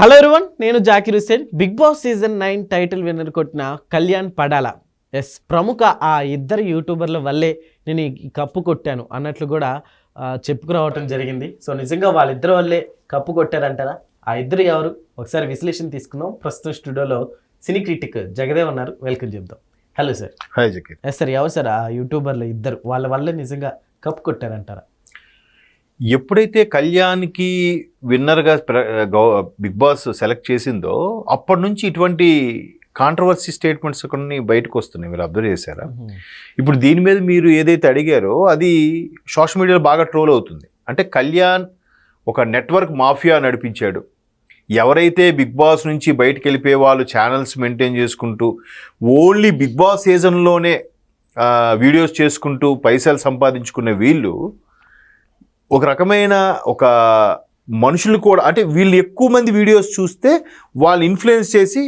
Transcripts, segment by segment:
Hello everyone, నేను Zakir Hussain. Bigg Boss season 9 title winner కొట్టిన కళ్యాణ్ పడాలా ప్రముఖ ఆ ఇద్దరు యూట్యూబర్ల వల్లే నేను ఈ కప్పు కొట్టాను అన్నట్లు కూడా చెప్పుకురావటం జరిగింది. సో నిజంగా వాళ్ళిద్దరి వల్లే కప్పు కొట్టారంటారా? ఆ ఇద్దరు ఎవరు ఒకసారి విశ్లేషణ తీసుకుందాం. ప్రస్తుతం స్టూడియోలో సినీ క్రిటిక్ జగదేవ్ ఉన్నారు, వెల్కమ్ చెప్దాం. Hello sir. Hi Zakir. Sir ఎవరు సార్ ఆ యూట్యూబర్లు ఇద్దరు, వాళ్ళ వల్లే నిజంగా కప్పు కొట్టారంటారా? ఎప్పుడైతే కళ్యాణ్కి విన్నర్గా బిగ్ బాస్ సెలెక్ట్ చేసిందో అప్పటి నుంచి ఇటువంటి కాంట్రవర్సీ స్టేట్మెంట్స్ కొన్ని బయటకు వస్తున్నాయి. మీరు అబ్జర్వ్ చేశారా? ఇప్పుడు దీని మీద మీరు ఏదైతే అడిగారో అది సోషల్ మీడియాలో బాగా ట్రోల్ అవుతుంది. అంటే కళ్యాణ్ ఒక నెట్వర్క్ మాఫియా నడిపించాడు. ఎవరైతే బిగ్ బాస్ నుంచి బయటకు వెళ్ళిపోయే వాళ్ళు ఛానల్స్ మెయింటైన్ చేసుకుంటూ ఓన్లీ బిగ్ బాస్ సీజన్లోనే వీడియోస్ చేసుకుంటూ పైసలు సంపాదించుకునే వీళ్ళు ఒక రకమైన ఒక మనుషులు కూడా, అంటే వీళ్ళు ఎక్కువ మంది వీడియోస్ చూస్తే వాళ్ళు ఇన్ఫ్లుయెన్స్ చేసి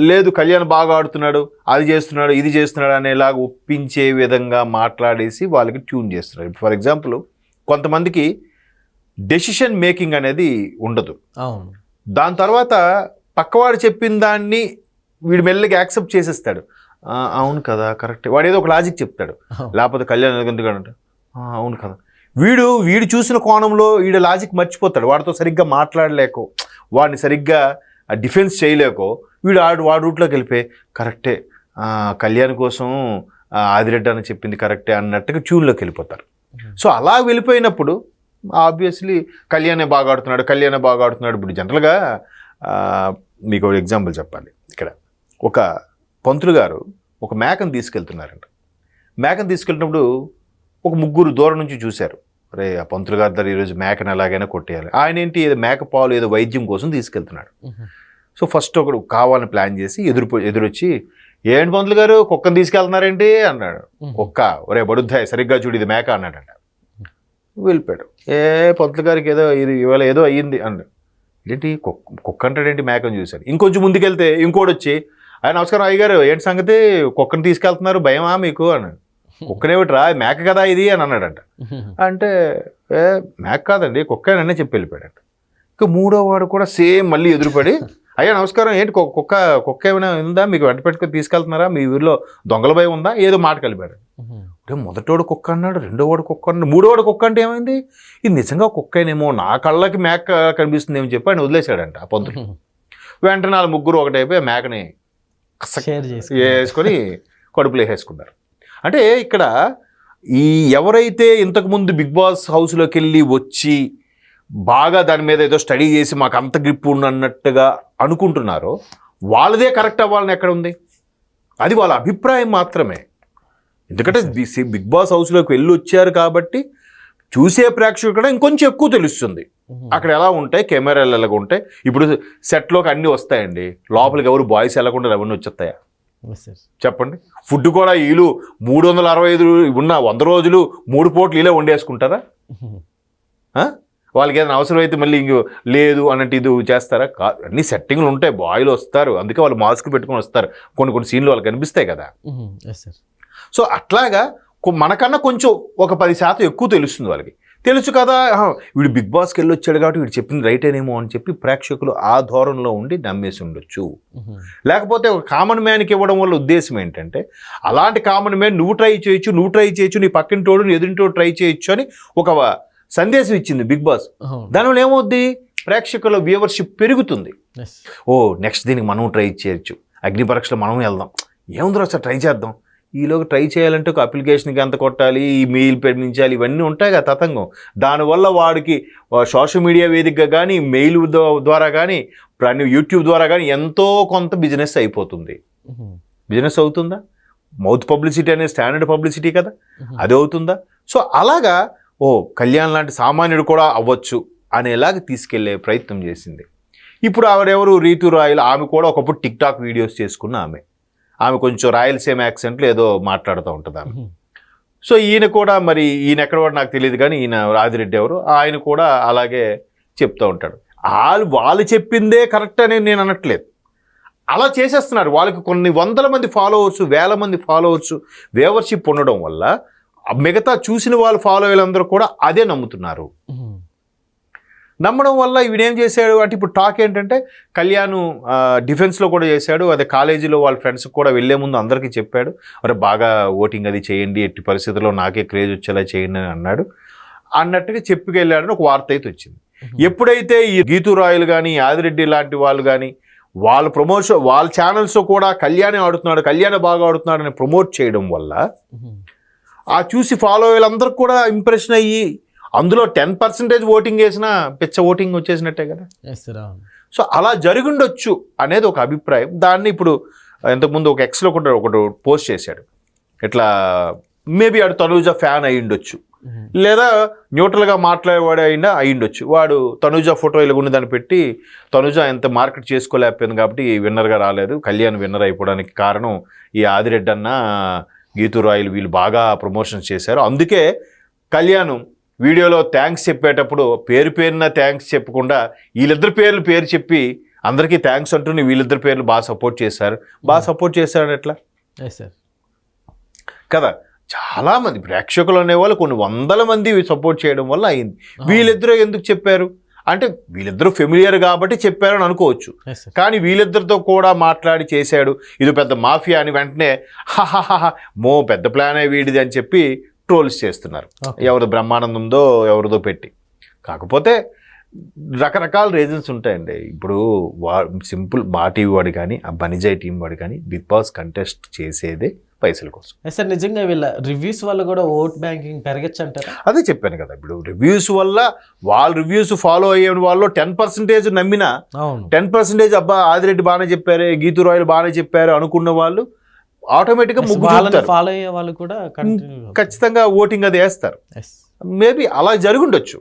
లేదు కళ్యాణ్ బాగా ఆడుతున్నాడు, అది చేస్తున్నాడు, ఇది చేస్తున్నాడు అనేలాగా ఒప్పించే విధంగా మాట్లాడేసి వాళ్ళకి ట్యూన్ చేస్తున్నారు. ఫర్ ఎగ్జాంపుల్ కొంతమందికి డెసిషన్ మేకింగ్ అనేది ఉండదు. దాని తర్వాత పక్కవాడు చెప్పిన దాన్ని వీడు మెల్లగా యాక్సెప్ట్ చేసేస్తాడు. అవును కదా, కరెక్ట్. వాడు ఏదో ఒక లాజిక్ చెప్తాడు, లేకపోతే కళ్యాణ్ ఎందుకంటే అవును కదా. వీడు చూసిన కోణంలో వీడు లాజిక్ మర్చిపోతాడు. వాడితో సరిగ్గా మాట్లాడలేకో, వాడిని సరిగ్గా డిఫెన్స్ చేయలేకో వాడి రూట్లోకి వెళ్ళిపోయి కరెక్టే, కళ్యాణ్ కోసం ఆదిరెడ్డి అని చెప్పింది కరెక్టే అన్నట్టుగా ట్యూన్లోకి వెళ్ళిపోతారు. సో అలా వెళ్ళిపోయినప్పుడు ఆబ్వియస్లీ కళ్యాణే బాగా ఆడుతున్నాడు. ఇప్పుడు జనరల్గా మీకు ఒక ఎగ్జాంపుల్ చెప్పాలి. ఇక్కడ ఒక పంతులు గారు ఒక మేకను తీసుకెళ్తున్నారంట. మేకను తీసుకెళ్ళినప్పుడు ఒక ముగ్గురు దూరం నుంచి చూశారు, రే ఆ పంతులు గారి దగ్గర ఈరోజు మేకను ఎలాగైనా కొట్టేయాలి. ఆయన ఏంటి ఏదో మేక పాలు ఏదో వైద్యం కోసం తీసుకెళ్తున్నాడు. సో ఫస్ట్ ఒకడు కావాలని ప్లాన్ చేసి ఎదురొచ్చి ఏంటి పంతులు గారు కుక్కను తీసుకెళ్తున్నారేంటి అన్నాడు. కుక్క, ఒరే బడుద్దాయి సరిగ్గా చూడు ఇది మేక అన్నాడంట. వెళ్ళిపోయాడు. పంతులు గారికి ఏదో ఇది ఇవాళ ఏదో అయ్యింది అన్నాడు. ఏంటి కుక్క అంటాడేంటి మేకను చూశాడు. ఇంకొంచెం ముందుకెళ్తే ఇంకోటి వచ్చి నమస్కారం అయ్యగారు ఏంటి సంగతి, కుక్కను తీసుకెళ్తున్నారు భయమా మీకు అన్నాడు. కుక్కనేమిట్రా మేక కదా ఇది అని అన్నాడంట. అంటే మేక కాదండి కుక్కననే చెప్పి వెళ్ళిపోయాడంట. ఇక మూడో వాడు కూడా సేమ్ మళ్ళీ ఎదురుపడి అయ్యా నమస్కారం ఏంటి కుక్క ఏమైనా ఉందా, మీకు వెంట పెట్టుకొని తీసుకెళ్తున్నారా, మీ ఊరిలో దొంగల భయం ఉందా, ఏదో మాట కలిపాడు. అంటే మొదటోడు కుక్క అన్నాడు, రెండో వాడు కుక్క అన్నాడు, మూడోవాడు కుక్క అంటే ఏమైంది, ఇది నిజంగా కుక్కనేమో నా కళ్ళకి మేక కనిపిస్తుంది ఏమో చెప్పి ఆయన వదిలేశాడంట ఆ పంతులు. వెంటనే వాళ్ళు ముగ్గురు ఒకటైపోయి మేకని వేసుకొని కడుపులో వేసుకున్నారు. అంటే ఇక్కడ ఈ ఎవరైతే ఇంతకుముందు బిగ్ బాస్ హౌస్లోకి వెళ్ళి వచ్చి బాగా దాని మీద ఏదో స్టడీ చేసి మాకు అంత గ్రిప్ ఉన్నట్టుగా అనుకుంటున్నారో వాళ్ళదే కరెక్ట్ అవ్వాలని ఎక్కడ ఉంది? అది వాళ్ళ అభిప్రాయం మాత్రమే. ఎందుకంటే బిగ్ బాస్ హౌస్లోకి వెళ్ళి వచ్చారు కాబట్టి చూసే ప్రేక్షకులు కూడా ఇంకొంచెం ఎక్కువ తెలుస్తుంది అక్కడ ఎలా ఉంటాయి, కెమెరాలు ఎలాగ ఉంటాయి. ఇప్పుడు సెట్లోకి అన్నీ వస్తాయండి, లోపలికి ఎవరు బాయ్స్ వెళ్ళకుండా అవన్నీ వచ్చేస్తాయా చెప్పండి? ఫుడ్ కూడా వీళ్ళు 365 ఉన్న 100 రోజులు 3 పూటలు ఇలా వండేసుకుంటారా? వాళ్ళకి ఏదైనా అవసరం అయితే మళ్ళీ ఇంక లేదు అన్నట్టు ఇది చేస్తారా? అన్ని సెట్టింగ్లు ఉంటాయి, బాయ్లు వస్తారు, అందుకే వాళ్ళు మాస్కులు పెట్టుకొని వస్తారు. కొన్ని సీన్లు వాళ్ళకి కనిపిస్తాయి కదా. సో అట్లాగా మనకన్నా కొంచెం ఒక 10% ఎక్కువ తెలుస్తుంది వాళ్ళకి. తెలుసు కదా వీడు బిగ్ బాస్కి వెళ్ళి వచ్చాడు కాబట్టి వీడు చెప్పింది రైటేనేమో అని చెప్పి ప్రేక్షకులు ఆ ధోరణిలో ఉండి నమ్మేసి ఉండొచ్చు. లేకపోతే ఒక కామన్ మ్యాన్కి ఇవ్వడం వల్ల ఉద్దేశం ఏంటంటే అలాంటి కామన్ మ్యాన్ నువ్వు ట్రై చేయొచ్చు, నీ పక్కింటోడు నీ ఎదురింటోడు ట్రై చేయొచ్చు అని ఒక సందేశం ఇచ్చింది బిగ్ బాస్. దానివల్ల ఏమవుద్ది, ప్రేక్షకుల వ్యూవర్షిప్ పెరుగుతుంది. ఓ నెక్స్ట్ దీనికి మనం ట్రై చేయొచ్చు, అగ్ని పరీక్షలో మనం వెళ్దాం, ఏముందో సార్ ట్రై చేద్దాం. ఈలోగా ట్రై చేయాలంటే ఒక అప్లికేషన్కి ఎంత కొట్టాలి, ఈ మెయిల్ పెంచాలి, ఇవన్నీ ఉంటాయి కదా తతంగం. దానివల్ల వాడికి సోషల్ మీడియా వేదికగా కానీ మెయిల్ ద్వారా కానీ యూట్యూబ్ ద్వారా కానీ ఎంతో కొంత బిజినెస్ అయిపోతుంది. బిజినెస్ అవుతుందా? మౌత్ పబ్లిసిటీ అనేది స్టాండర్డ్ పబ్లిసిటీ కదా, అది అవుతుందా? సో అలాగా కళ్యాణ్ లాంటి సామాన్యుడు కూడా అవ్వచ్చు అనేలాగా తీసుకెళ్లే ప్రయత్నం చేసింది. ఇప్పుడు ఆవిడెవరు, రీతు రాయల్, ఆమె కూడా ఒకప్పుడు టిక్ టాక్ వీడియోస్ చేసుకున్న ఆమె కొంచెం రాయలసీమ యాక్సెంట్లో ఏదో మాట్లాడుతూ ఉంటుంది ఆమె. సో ఈయన కూడా మరి ఈయన ఎక్కడ కూడా నాకు తెలియదు కానీ ఈయన ఆదిరెడ్డి ఎవరు, ఆయన కూడా అలాగే చెప్తూ ఉంటాడు. వాళ్ళు చెప్పిందే కరెక్ట్ అని నేను అనట్లేదు, అలా చేసేస్తున్నారు. వాళ్ళకి కొన్ని వందల మంది ఫాలోవర్స్, వేల మంది ఫాలోవర్స్, వ్యూవర్షిప్ ఉండడం వల్ల మిగతా చూసిన వాళ్ళు ఫాలో అయ్యేందరూ కూడా అదే నమ్ముతున్నారు. నమ్మడం వల్ల వీడేం చేశాడు అంటే ఇప్పుడు టాక్ ఏంటంటే కళ్యాణ్ డిఫెన్స్లో కూడా చేశాడు, అదే కాలేజీలో వాళ్ళ ఫ్రెండ్స్కి కూడా వెళ్ళే ముందు అందరికీ చెప్పాడు, అరే బాగా ఓటింగ్ అది చేయండి, ఎట్టి పరిస్థితుల్లో నాకే క్రేజ్ వచ్చేలా చేయండి అని అన్నాడు అన్నట్టుగా చెప్పుకెళ్ళాడని ఒక వార్త అయితే వచ్చింది. ఎప్పుడైతే ఈ గీతూ రాయలు కానీ ఆదిరెడ్డి లాంటి వాళ్ళు కానీ వాళ్ళ ప్రమోషన్ వాళ్ళ ఛానల్స్లో కూడా కళ్యాణే ఆడుతున్నాడు, కళ్యాణ్ బాగా ఆడుతున్నాడు అని ప్రమోట్ చేయడం వల్ల ఆ చూసి ఫాలో అయ్యేలందరికీ కూడా ఇంప్రెషన్ అయ్యి అందులో 10% ఓటింగ్ వేసినా పిచ్చ ఓటింగ్ వచ్చేసినట్టే కదా. సో అలా జరిగిండొచ్చు అనేది ఒక అభిప్రాయం. దాన్ని ఇప్పుడు ఇంతకుముందు ఒక ఎక్స్లో కూడా ఒకటి పోస్ట్ చేశాడు, ఇట్లా మేబీ ఆడు తనూజ ఫ్యాన్ అయ్యిండొచ్చు, లేదా న్యూట్రల్గా మాట్లాడేవాడు అయ్యిండొచ్చు. వాడు తనూజ ఫోటో ఇలా దాన్ని పెట్టి తనూజ ఎంత మార్కెట్ చేసుకోలేకపోయింది కాబట్టి విన్నర్గా రాలేదు, కళ్యాణ్ విన్నర్ అయిపోవడానికి కారణం ఈ ఆదిరెడ్డి అన్న గీతూ రాయలు వీళ్ళు బాగా ప్రమోషన్స్ చేశారు, అందుకే కళ్యాణ్ వీడియోలో థ్యాంక్స్ చెప్పేటప్పుడు పేరున థ్యాంక్స్ చెప్పకుండా వీళ్ళిద్దరు పేరు చెప్పి అందరికీ థ్యాంక్స్ అంటూ వీళ్ళిద్దరు పేర్లు బాగా సపోర్ట్ చేశారు ఎట్లా కదా. చాలామంది ప్రేక్షకులు అనేవాళ్ళు కొన్ని వందల మంది సపోర్ట్ చేయడం వల్ల అయింది. వీళ్ళిద్దరూ ఎందుకు చెప్పారు అంటే వీళ్ళిద్దరూ ఫెమిలియర్ కాబట్టి చెప్పారని అనుకోవచ్చు, కానీ వీళ్ళిద్దరితో కూడా మాట్లాడి చేశాడు, ఇది పెద్ద మాఫియా అని వెంటనే మో పెద్ద ప్లానే వీడిది అని చెప్పి ట్రోల్స్ చేస్తున్నారు, ఎవరు బ్రహ్మానందందో ఎవరిదో పెట్టి. కాకపోతే రకరకాల రీజన్స్ ఉంటాయండి. ఇప్పుడు సింపుల్ మా టీవీ వాడు కానీ ఆ బనిజాయ్ టీం వాడు కానీ బిగ్ బాస్ కంటెస్ట్ చేసేదే పైసల కోసం. సార్ నిజంగా వీళ్ళ రివ్యూస్ వల్ల కూడా ఓట్ బ్యాంకింగ్ పెరగచ్చు అంటారా? అదే చెప్పాను కదా, ఇప్పుడు రివ్యూస్ వల్ల వాళ్ళ రివ్యూస్ ఫాలో అయ్యే వాళ్ళు 10% నమ్మినా 10% అబ్బా ఆదిరెడ్డి బాగానే చెప్పారు, గీతూ రాయలు బాగానే చెప్పారు అనుకున్న వాళ్ళు ఆటోమేటిక్గా ఫాలో అయ్యే వాళ్ళు కూడా ఖచ్చితంగా ఓటింగ్ అది వేస్తారు. మేబీ అలా జరుగుండొచ్చు.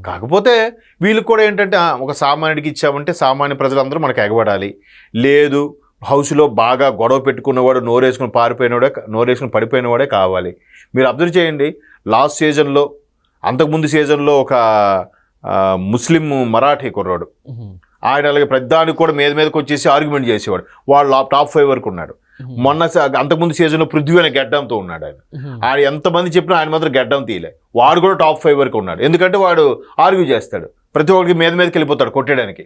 కాకపోతే వీళ్ళకి కూడా ఏంటంటే ఒక సామాన్యుడికి ఇచ్చామంటే సామాన్య ప్రజలందరూ మనకు ఎగబడాలి, లేదు హౌస్లో బాగా గొడవ పెట్టుకున్నవాడు నోరేసుకుని పడిపోయినవాడే కావాలి. మీరు అబ్జర్వ్ చేయండి, లాస్ట్ సీజన్లో అంతకుముందు సీజన్లో ఒక ముస్లిం మరాఠీ కుర్రాడు, ఆయన అలాగే ప్రతిదానికి కూడా మీదకి వచ్చేసి ఆర్గ్యుమెంట్ చేసేవాడు, వాడు టాప్ 5 వరకు ఉన్నాడు. మొన్న అంతకుముందు సీజన్లో పృథ్వీ అనే గడ్డంతో ఉన్నాడు. ఆయన ఎంతమంది చెప్పినా ఆయన మాత్రం గడ్డం తీయలే, వాడు కూడా టాప్ 5 వరకు ఉన్నాడు. ఎందుకంటే వాడు ఆర్గ్యూ చేస్తాడు, ప్రతి ఒక్కరికి మీదకి వెళ్ళిపోతాడు కొట్టడానికి,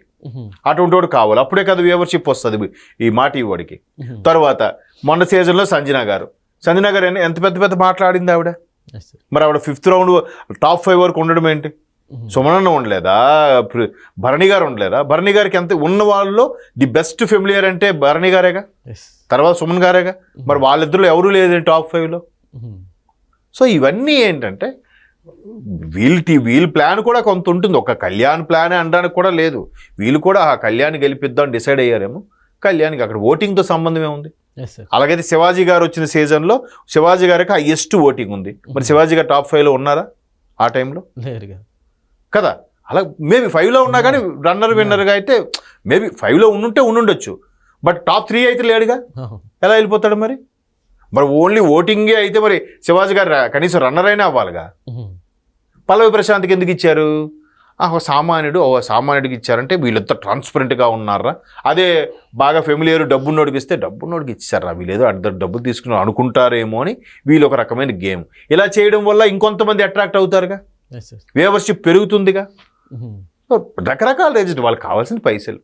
అటువంటి వాడు కావాలి, అప్పుడే కదా వ్యూవర్షిప్ వస్తుంది ఈ మా టీవీ వాడికి. తర్వాత మొన్న సీజన్లో సంజన గారు ఎంత పెద్ద మాట్లాడింది ఆవిడ, మరి ఆవిడ 5th రౌండ్ టాప్ 5 వరకు ఉండడం ఏంటి? సుమనన్న ఉండలేదా, భరణి గారు ఉండలేదా? భరణి గారికి ఎంత ఉన్న వాళ్ళలో ది బెస్ట్ ఫెమిలియర్ అంటే భరణి గారేగా, తర్వాత సుమన్ గారేగా, మరి వాళ్ళిద్దరిలో ఎవరూ లేదండి టాప్ 5లో. సో ఇవన్నీ ఏంటంటే వీళ్ళ ప్లాన్ కూడా కొంత ఉంటుంది, ఒక కళ్యాణ్ ప్లానే అనడానికి కూడా లేదు. వీళ్ళు కూడా ఆ కళ్యాణ్ గెలిపిద్దాం డిసైడ్ అయ్యారేమో, కళ్యాణ్కి అక్కడ ఓటింగ్తో సంబంధం ఏముంది? అలాగైతే శివాజీ గారు వచ్చిన సీజన్లో శివాజీ గారికి హైయెస్ట్ ఓటింగ్ ఉంది, మరి శివాజీ గారు టాప్ 5లో ఉన్నారా ఆ టైంలో? కదా. అలా మేబీ 5లో ఉన్నా కానీ విన్నర్గా అయితే మేబీ 5లో ఉండుండొచ్చు, బట్ టాప్ 3 అయితే లేడుగా, ఎలా వెళ్ళిపోతాడు మరి? ఓన్లీ ఓటింగే అయితే మరి శివాజీ గారు కనీసం రన్నర్ అయినా అవ్వాలిగా. పల్లవి ప్రశాంత్కి ఎందుకు ఇచ్చారు? సామాన్యుడికి ఇచ్చారంటే వీళ్ళంతా ట్రాన్స్పరెంట్గా ఉన్నారా? అదే బాగా ఫెమిలియర్ డబ్బున్నోడికి ఇస్తే డబ్బున్నోడికి ఇచ్చారా, వీళ్ళేదో అందరు డబ్బులు తీసుకుని అనుకుంటారేమో అని వీళ్ళు ఒక రకమైన గేమ్. ఇలా చేయడం వల్ల ఇంకొంతమంది అట్రాక్ట్ అవుతారుగా, వ్యూవర్షిప్ పెరుగుతుందిగా. రకరకాల రీజన్, వాళ్ళకి కావాల్సిన పైసలు.